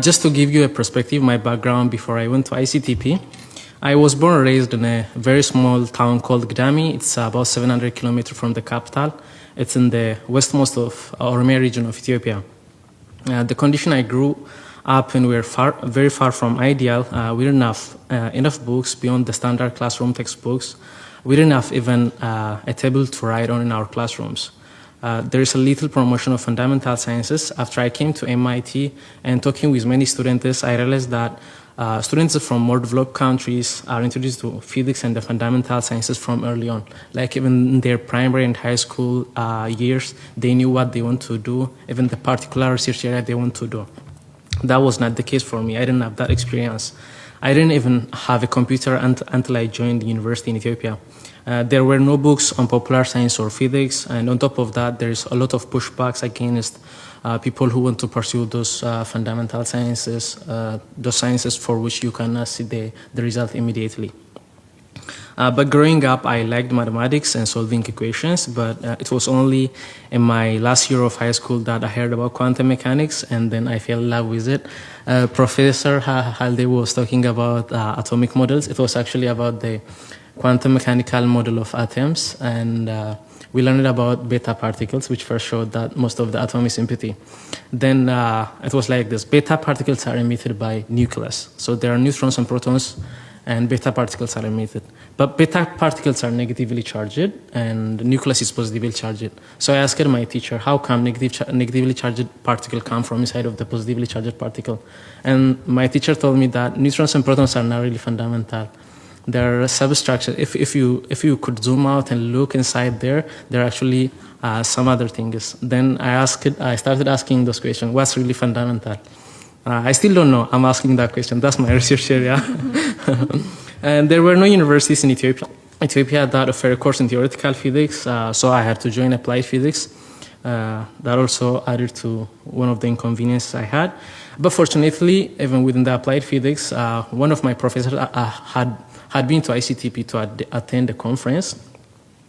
Just to give you a perspective, my background before I went to ICTP, I was born and raised in a very small town called Gdami. It's about 700 kilometers from the capital. It's in the westmost of Oromia region of Ethiopia. The condition I grew up in were very far from ideal. We didn't have enough books beyond the standard classroom textbooks. We didn't have even a table to write on in our classrooms. There is a little promotion of fundamental sciences. After I came to MIT and talking with many students, I realized that students from more developed countries are introduced to physics and the fundamental sciences from early on. Like even in their primary and high school years, they knew what they want to do, even the particular research area they want to do. That was not the case for me. I didn't have that experience. I didn't even have a computer until I joined the university in Ethiopia. There were no books on popular science or physics, and on top of that, there's a lot of pushbacks against people who want to pursue those fundamental sciences, those sciences for which you cannot see the result immediately. But growing up, I liked mathematics and solving equations, but it was only in my last year of high school that I heard about quantum mechanics, and then I fell in love with it. Professor Halde was talking about atomic models. It was actually about the quantum mechanical model of atoms, and we learned about beta particles, which first showed that most of the atom is empty. Then it was like this: beta particles are emitted by nucleus. So there are neutrons and protons, and beta particles are emitted. But beta particles are negatively charged, and nucleus is positively charged. So I asked my teacher, how come negatively charged particle come from inside of the positively charged particle? And my teacher told me that neutrons and protons are not really fundamental. They're substructure. If you could zoom out and look inside there are actually some other things. Then I started asking those questions. What's really fundamental? I still don't know. I'm asking that question. That's my research area. And there were no universities in Ethiopia that offer a course in theoretical physics, so I had to join applied physics. That also added to one of the inconveniences I had. But fortunately, even within the applied physics, one of my professors had been to ICTP to attend a conference.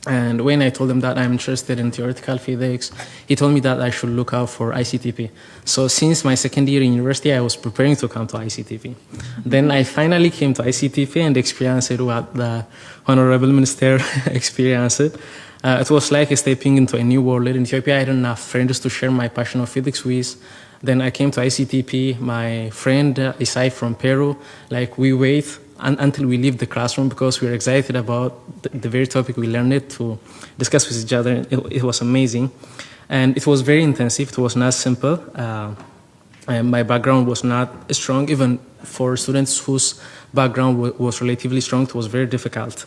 And when I told him that I'm interested in theoretical physics, he told me that I should look out for ICTP. So since my second year in university, I was preparing to come to ICTP. Then I finally came to ICTP and experienced what the Honorable Minister experienced. It was like stepping into a new world. In Ethiopia, I didn't have friends to share my passion of physics with. Then I came to ICTP. My friend Isai from Peru, like we wait until we leave the classroom because we were excited about the very topic we learned it to discuss with each other. It was amazing. And it was very intensive. It was not simple. And my background was not strong. Even for students whose background was relatively strong, it was very difficult.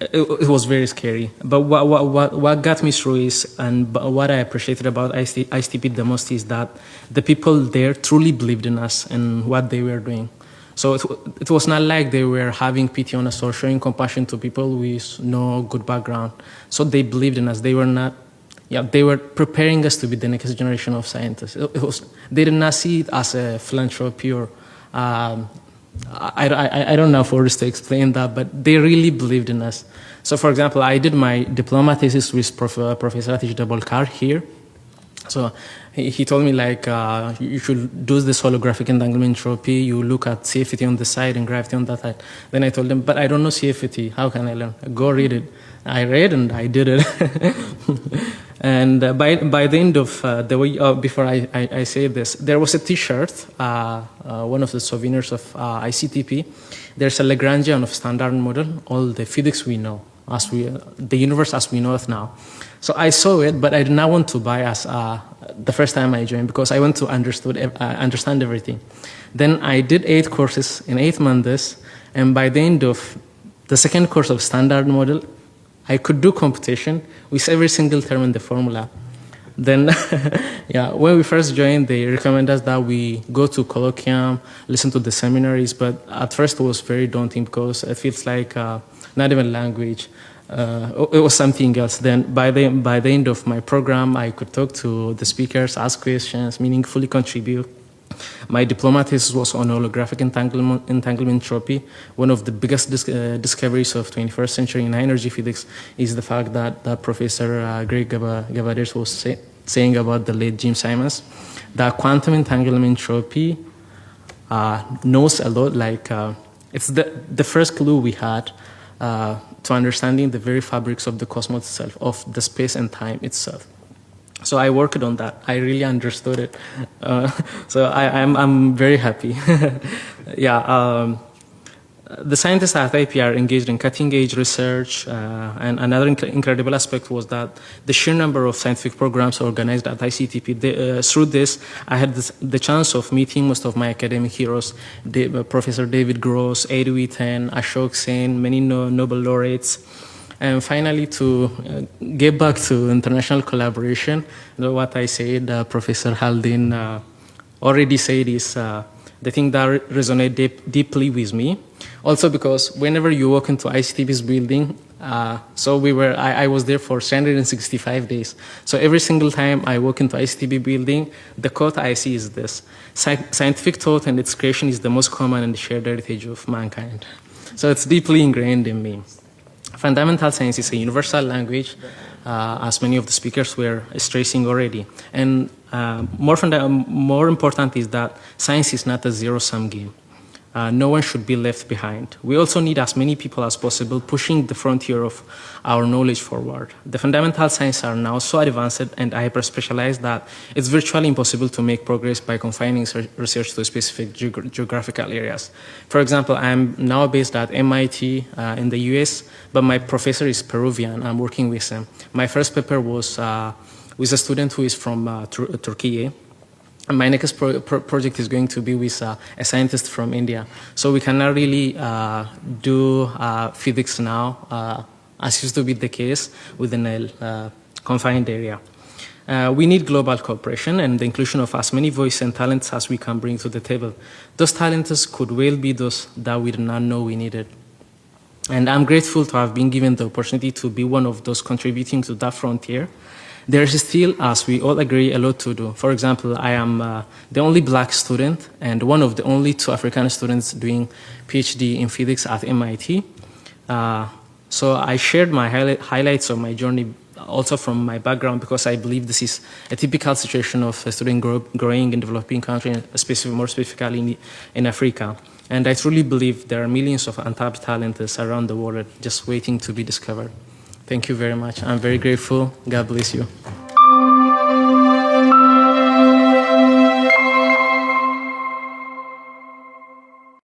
It was very scary. But what got me through is, and what I appreciated about ICTP the most is that the people there truly believed in us and what they were doing. So it was not like they were having pity on us or showing compassion to people with no good background. So they believed in us. They were preparing us to be the next generation of scientists. They did not see it as a philanthropy or I don't know words to explain that, but they really believed in us. So, for example, I did my diploma thesis with Professor Atish Dabolkar here. So he told me like you should do this holographic entanglement entropy. You look at CFT on the side and gravity on that side. Then I told him, but I don't know CFT. How can I learn? Go read it. I read and I did it. And by the end of the way, before I say this, there was a T-shirt, one of the souvenirs of ICTP. There's a Lagrangian of standard model, all the physics we know, the universe as we know it now. So I saw it, but I did not want to buy as the first time I joined because I want to understand everything. Then I did 8 courses in 8 months, and by the end of the second course of standard model, I could do computation with every single term in the formula. Then, when we first joined, they recommended us that we go to colloquium, listen to the seminaries, but at first it was very daunting because it feels like not even language. It was something else. Then by the end of my program, I could talk to the speakers, ask questions, meaningfully contribute. My diploma thesis was on holographic entanglement entropy. One of the biggest discoveries of 21st century in energy physics is the fact that Professor Greg Gabaders was saying about the late Jim Simons. that quantum entanglement entropy knows a lot. Like it's the first clue we had to understanding the very fabrics of the cosmos itself, of the space and time itself. So I worked on that. I really understood it. So I'm very happy. Yeah. The scientists at IP are engaged in cutting-edge research, and another incredible aspect was that the sheer number of scientific programs organized at ICTP. Through this, I had the chance of meeting most of my academic heroes, Professor David Gross, Eddie Witten, Ashok Sen, many Nobel laureates. And finally, to get back to international collaboration, what I said, Professor Haldin already said is the thing that resonated deeply with me. Also because whenever you walk into ICTP's building, I was there for 365 days. So every single time I walk into ICTP building, the quote I see is this: scientific thought and its creation is the most common and shared heritage of mankind. So it's deeply ingrained in me. Fundamental science is a universal language, as many of the speakers were stressing already. And more important is that science is not a zero-sum game. No one should be left behind. We also need as many people as possible pushing the frontier of our knowledge forward. The fundamental sciences are now so advanced and hyper-specialized that it's virtually impossible to make progress by confining research to specific geographical areas. For example, I'm now based at MIT in the US, but my professor is Peruvian. I'm working with him. My first paper was with a student who is from Turkey. And my next project is going to be with a scientist from India. So we cannot really do physics now, as used to be the case within a confined area. We need global cooperation and the inclusion of as many voices and talents as we can bring to the table. Those talents could well be those that we did not know we needed. And I'm grateful to have been given the opportunity to be one of those contributing to that frontier. There is still, as we all agree, a lot to do. For example, I am the only black student and one of the only 2 African students doing PhD in physics at MIT. So I shared my highlights of my journey also from my background because I believe this is a typical situation of a student growing in developing countries, more specifically in Africa. And I truly believe there are millions of untapped talents around the world just waiting to be discovered. Thank you very much. I'm very grateful. God bless you.